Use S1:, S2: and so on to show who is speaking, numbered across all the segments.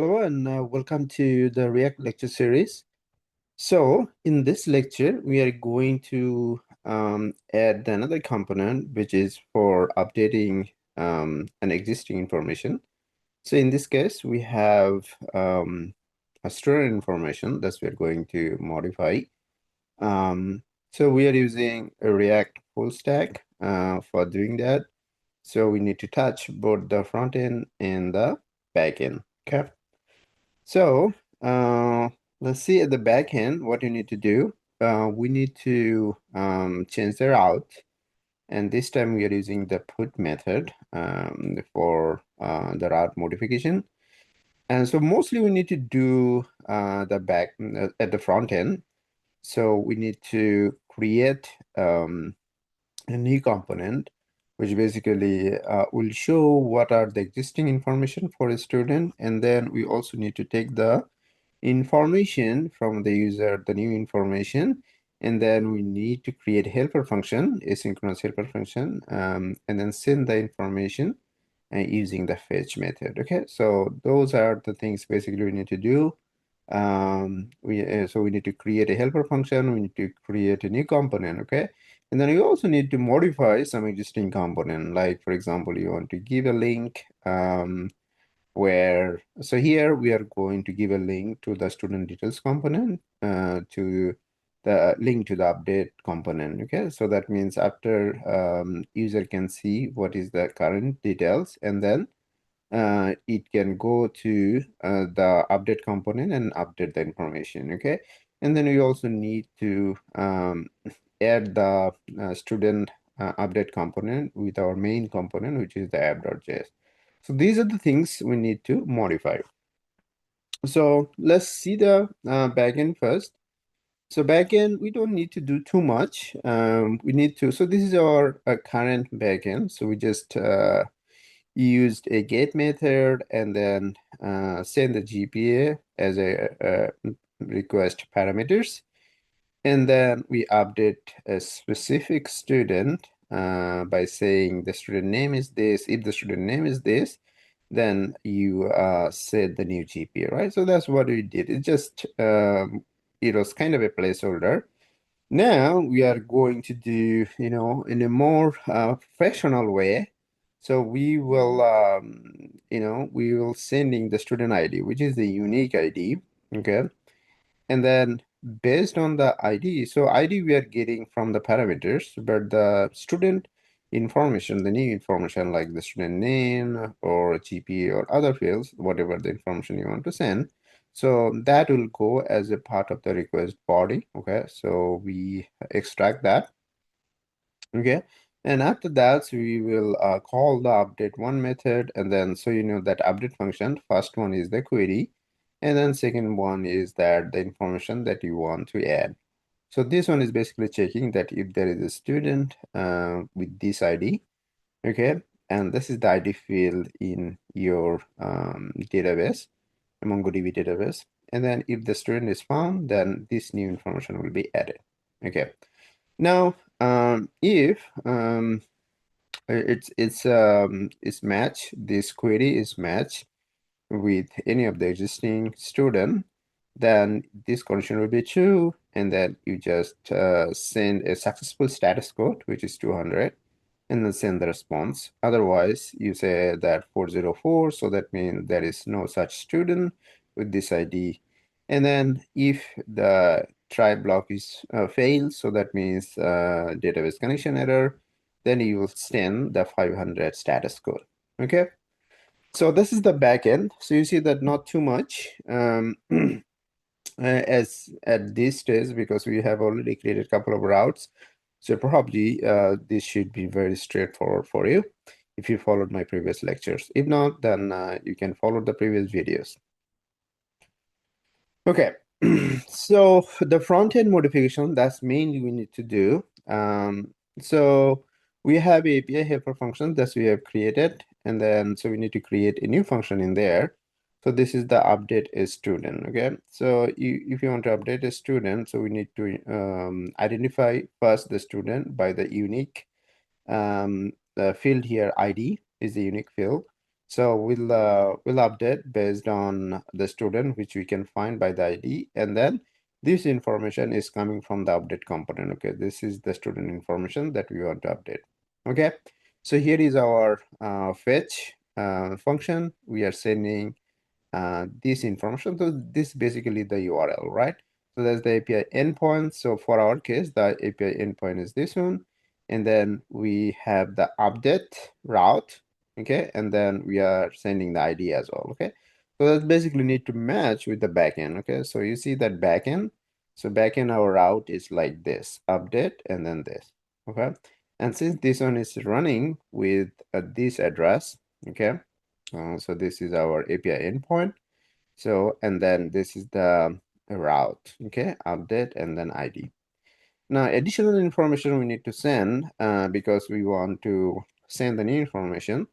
S1: Hello and welcome to the React lecture series. So in this lecture, we are going to add another component, which is for updating an existing information. So in this case, we have a student information that we're going to modify. So we are using a React full stack for doing that. So we need to touch both the front end and the back end. Okay. So let's see at the back end what you need to do. We need to change the route, and this time we are using the put method for the route modification. And so mostly we need to do the back at the front end. So we need to create a new component, which basically will show what are the existing information for a student, and then we also need to take the information from the user, the new information, and then we need to create a helper function, asynchronous helper function, and then send the information using the fetch method. Okay, so those are the things basically we need to do. So we need to create a helper function, we need to create a new component. Okay, and then you also need to modify some existing component, like for example, you want to give a link so here we are going to give a link to the student details component, to the link to the update component. Okay, so that means after user can see what is the current details, and then it can go to the update component and update the information. Okay, and then we also need to add the student update component with our main component, which is the app.js. So these are the things we need to modify. So let's see the backend first. So backend, we don't need to do too much. So this is our current backend. So we just used a get method and then send the GPA as a request parameters. And then we update a specific student by saying the student name is this. If the student name is this, then you set the new GPA, right? So that's what we did. It was kind of a placeholder. Now we are going to do, in a more professional way. So we will sending the student ID, which is the unique ID. Okay. And then based on the ID, so ID we are getting from the parameters, but the student information, the new information like the student name or GPA or other fields, whatever the information you want to send. So that will go as a part of the request body. Okay, so we extract that. Okay, and after that, we will call the update one method, and then so you know that update function, first one is the query, and then second one is that the information that you want to add. So this one is basically checking that if there is a student with this ID, okay, and this is the ID field in your database, MongoDB database, and then if the student is found, then this new information will be added. Okay. Now, if it's match, this query is matched with any of the existing student, then this condition will be true, and then you just send a successful status code, which is 200, and then send the response. Otherwise, you say that 404, so that means there is no such student with this ID. And then if the try block is failed, so that means database connection error, then you will send the 500 status code. Okay. So this is the backend. So you see that not too much as at this stage, because we have already created a couple of routes. So probably this should be very straightforward for you if you followed my previous lectures. If not, then you can follow the previous videos. Okay, so the front-end modification, that's mainly we need to do. So we have API helper function that we have created, and then so we need to create a new function in there. So this is the update a student. Okay, so if you want to update a student, so we need to identify first the student by the unique the field here. ID is the unique field. So we'll update based on the student, which we can find by the ID, and then this information is coming from the update component. Okay, this is the student information that we want to update. Okay, so here is our fetch function. We are sending this information. So this is basically the URL, right? So that's the API endpoint. So for our case, the API endpoint is this one. And then we have the update route, okay? And then we are sending the ID as well, okay? So that basically need to match with the backend, okay? So you see that backend. So backend, our route is like this, update, and then this, okay? And since this one is running with this address, okay? So this is our API endpoint. So, and then this is the route, okay? Update and then ID. Now, additional information we need to send because we want to send the new information.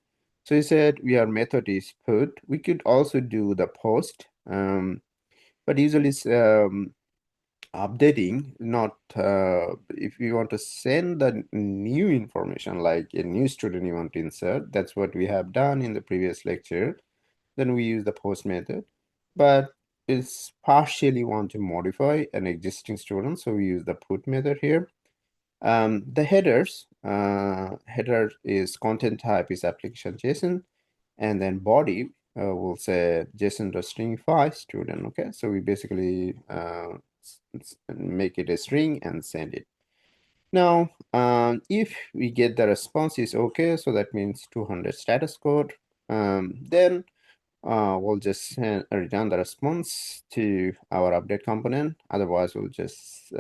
S1: So you said our method is put. We could also do the post, but usually it's updating, not if you want to send the new information, like a new student you want to insert. That's what we have done in the previous lecture. Then we use the post method, but it's partially want to modify an existing student, so we use the put method here. The header is content type is application JSON, and then body will say JSON.stringify student. Okay, so we basically make it a string and send it. Now, if we get the response is okay, so that means 200 status code, then we'll just return the response to our update component. Otherwise, we'll just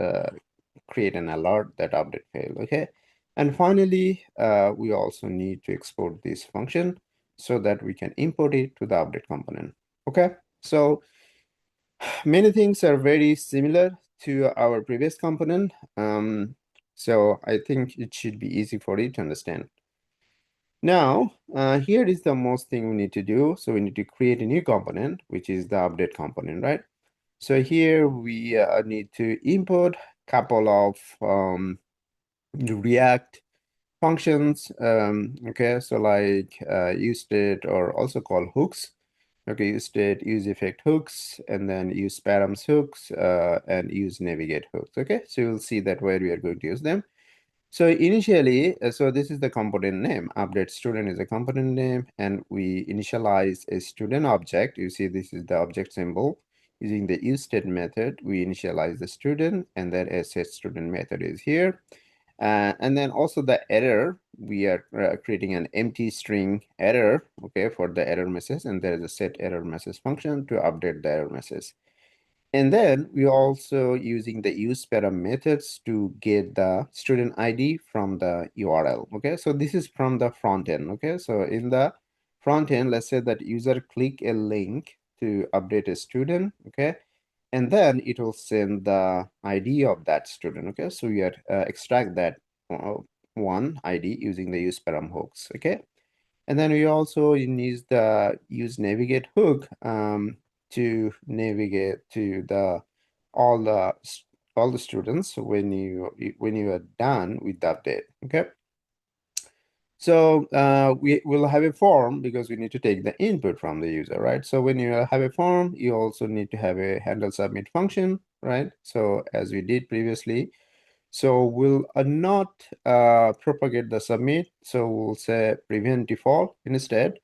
S1: create an alert that update failed, okay? And finally, we also need to export this function so that we can import it to the update component, okay? So many things are very similar to our previous component. So I think it should be easy for you to understand. Now, here is the most thing we need to do. So we need to create a new component, which is the update component, right? So here we need to import couple of React functions. Okay, so like useState, or also called hooks. Okay, useState, useEffect hooks, and then use params hooks, and use navigate hooks. Okay, so you'll see that where we are going to use them. So initially, so this is the component name. Update student is a component name, and we initialize a student object. You see, this is the object symbol. Using the useState method, we initialize the student, and then a set student method is here. And then also the error, we are creating an empty string error, okay, for the error message, and there is a set error message function to update the error message. And then we also using the useParam methods to get the student ID from the URL. Okay, so this is from the front end. Okay, so in the front end, let's say that user click a link to update a student. Okay, and then it will send the ID of that student. Okay, so we are extract that one ID using the useParam hooks. Okay, and then we also use navigate hook to navigate to the all the all the students when you are done with the update. Okay. So we will have a form because we need to take the input from the user, right? So when you have a form, you also need to have a handle submit function, right? So as we did previously, so we'll not propagate the submit. So we'll say prevent default. Instead,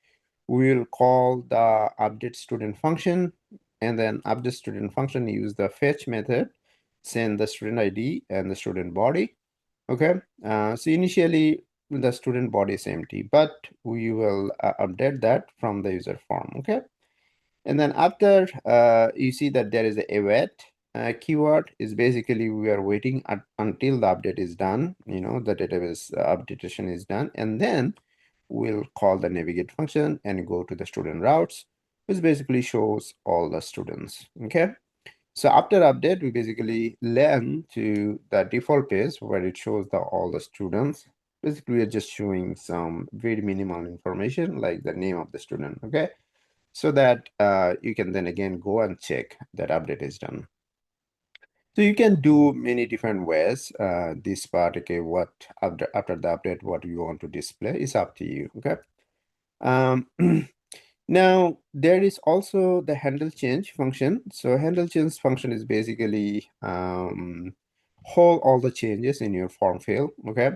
S1: we'll call the update student function, and then update student function use the fetch method, send the student ID and the student body. Okay. So initially the student body is empty, but we will update that from the user form. Okay. And then after you see that there is a await keyword is basically we are waiting until the update is done, the database updatation is done, and then we'll call the navigate function and go to the student routes, which basically shows all the students. Okay. So after update, we basically land to the default page where it shows all the students. Basically, we are just showing some very minimal information like the name of the student. Okay, so that you can then again go and check that update is done. So you can do many different ways. This part, okay, what after the update, what you want to display is up to you. Okay. Um, Now, there is also the handle change function. So handle change function is basically hold all the changes in your form field, okay?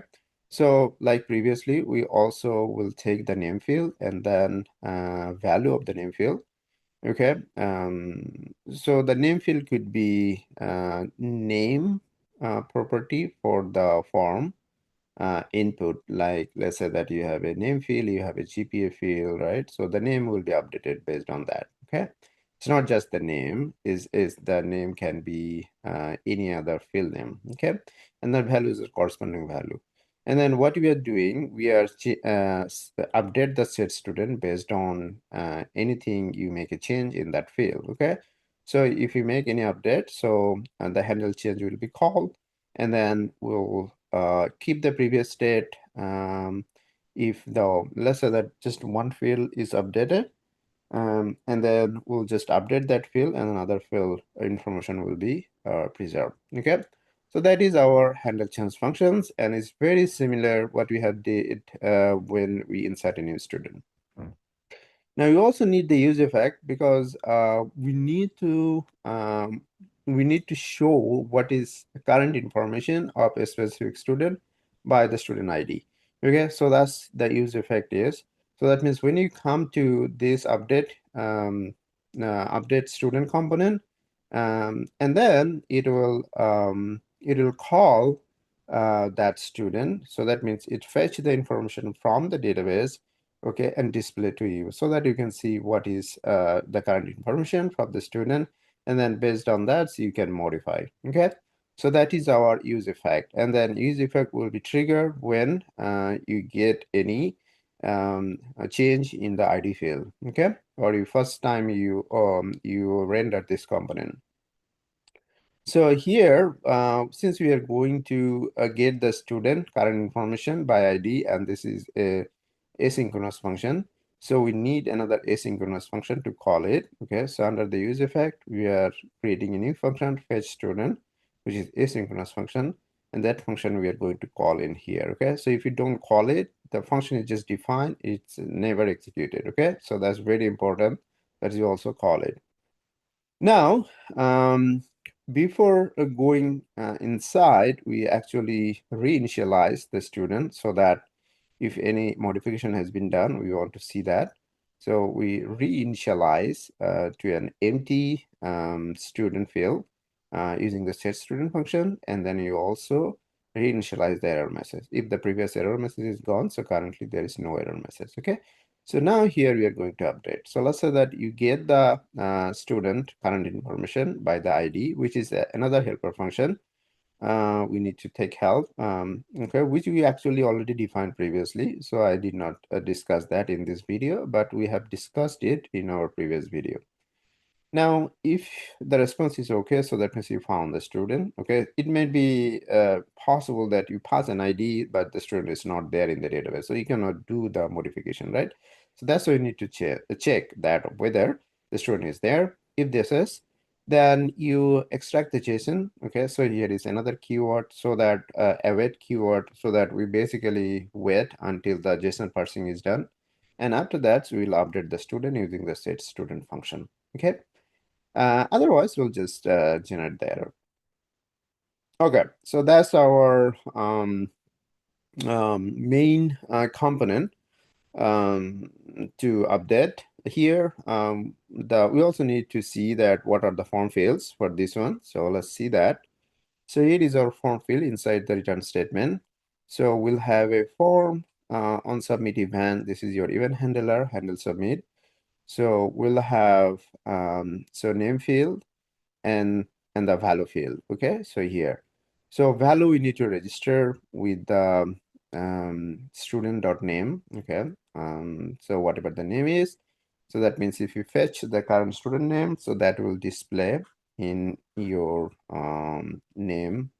S1: So like previously, we also will take the name field and then value of the name field, okay? So the name field could be name property for the form input, like let's say that you have a name field, you have a GPA field, right? So the name will be updated based on that, okay? It's not just the name, is the name can be any other field name, okay? And the value is a corresponding value. And then what we are doing, we are update the set student based on anything you make a change in that field, okay? So if you make any update, so the handle change will be called, and then we'll keep the previous state. If the, let's say that just one field is updated, and then we'll just update that field and another field information will be preserved, okay? So that is our handle change functions, and it's very similar what we had did when we insert a new student. Now you also need the use effect because we need to show what is the current information of a specific student by the student ID. Okay, so that's the use effect is. So that means when you come to this update student component, and then it will call that student. So that means it fetch the information from the database, okay, and display to you so that you can see what is the current information from the student, and then based on that, so you can modify, okay? So that is our use effect, and then use effect will be triggered when you get any a change in the ID field, okay? Or you first time you render this component. So here, since we are going to get the student current information by ID, and this is a asynchronous function, so we need another asynchronous function to call it, okay? So under the use effect, we are creating a new function, fetch student, which is asynchronous function, and that function we are going to call in here, okay? So if you don't call it, the function is just defined, it's never executed, okay? So that's very important that you also call it. Now, before going inside, we actually reinitialize the student so that if any modification has been done, we want to see that. So we reinitialize to an empty student field using the set student function, and then you also reinitialize the error message. If the previous error message is gone, so currently there is no error message, okay? So now here we are going to update. So let's say that you get the student current information by the ID, which is another helper function. We need to take help, okay, which we actually already defined previously. So I did not discuss that in this video, but we have discussed it in our previous video. Now, if the response is okay, so that means you found the student, okay? It may be possible that you pass an ID, but the student is not there in the database. So you cannot do the modification, right? So that's why you need to check that whether the student is there. If this is, then you extract the JSON, okay? So here is another keyword, so that await keyword, so that we basically wait until the JSON parsing is done. And after that, we will update the student using the set student function, okay? Otherwise, we'll just generate the error. Okay, so that's our main component to update here. We also need to see that what are the form fields for this one. So let's see that. So here is our form field inside the return statement. So we'll have a form on submit event. This is your event handler, handle submit. So we'll have so name field and the value field, okay? So here, so value we need to register with the student.name, okay? So whatever the name is, so that means if you fetch the current student name, so that will display in your name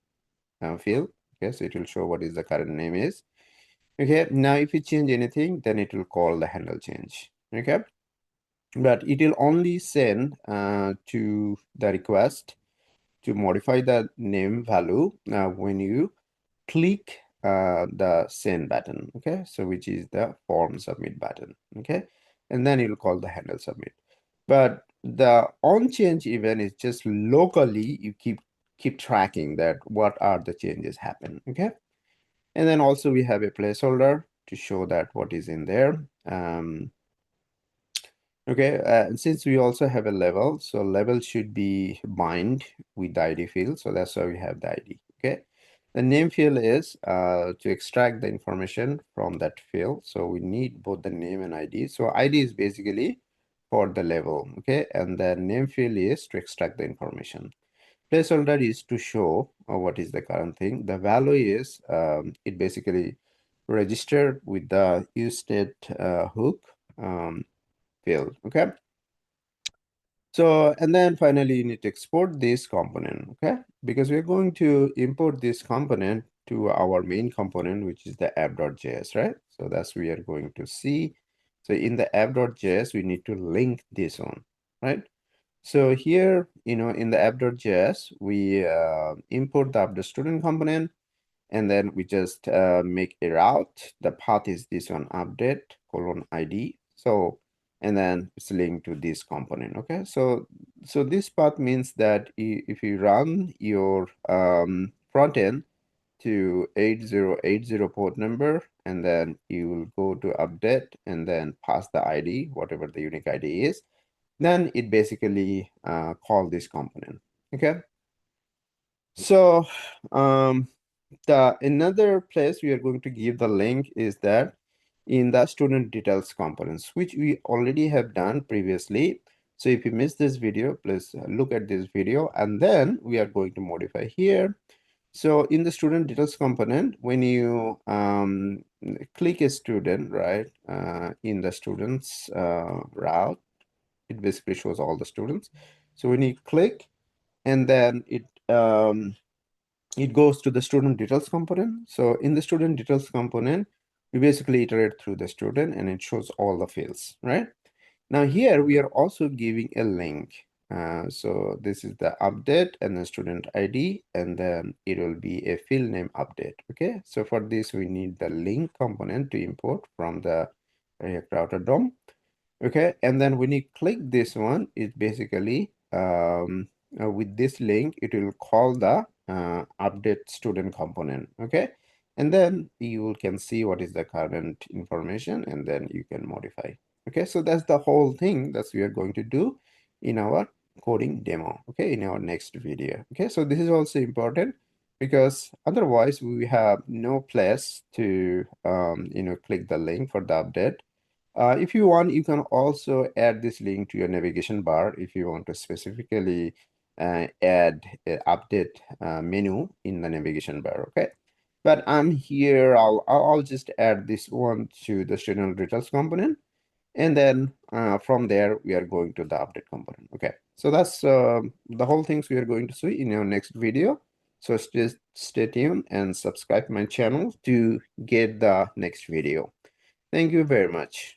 S1: field, okay? So it will show what is the current name is, okay? Now if you change anything, then it will call the handle change, okay? But it will only send to the request to modify the name value when you click the send button, okay? So which is the form submit button, okay? and then you'll call the handle submit. But the on change event is just locally you keep tracking that what are the changes happen. Okay. And then also we have a placeholder to show that what is in there. Okay, and since we also have a level, so level should be bind with the ID field. So that's why we have the ID. Okay. The name field is to extract the information from that field. So we need both the name and ID. So ID is basically for the level. Okay. And the name field is to extract the information. Placeholder is to show what is the current thing. The value is it basically registered with the useState hook field. Okay. So, and then finally you need to export this component, okay? Because we're going to import this component to our main component, which is the app.js, right? So that's we are going to see. So in the app.js, we need to link this one, right? So here, in the app.js, we import the update student component, and then we just make a route. The path is this one, update :id. So, and then it's linked to this component. Okay, so this path means that if you run your front end to 8080 port number, and then you will go to update and then pass the ID, whatever the unique ID is, then it basically call this component. Okay, so the another place we are going to give the link is that in the student details components, which we already have done previously. So if you missed this video, please look at this video, and then we are going to modify here. So in the student details component, when you click a student, right, in the students route, it basically shows all the students. So when you click, and then it goes to the student details component. So in the student details component, we basically iterate through the student and it shows all the fields, right? Now here we are also giving a link. So this is the update and the student ID, and then it will be a field name update. Okay, so for this we need the link component to import from the React Router DOM. Okay, and then when you click this one, it basically with this link, it will call the update student component. Okay, and then you can see what is the current information, and then you can modify. Okay, so that's the whole thing that we are going to do in our coding demo. Okay, in our next video. Okay, so this is also important because otherwise we have no place to click the link for the update. If you want, you can also add this link to your navigation bar if you want to specifically add an update menu in the navigation bar. Okay, but I'm here. I'll just add this one to the student details component, and then from there we are going to the update component. Okay, so that's the whole things we are going to see in our next video. So stay tuned and subscribe my channel to get the next video. Thank you very much.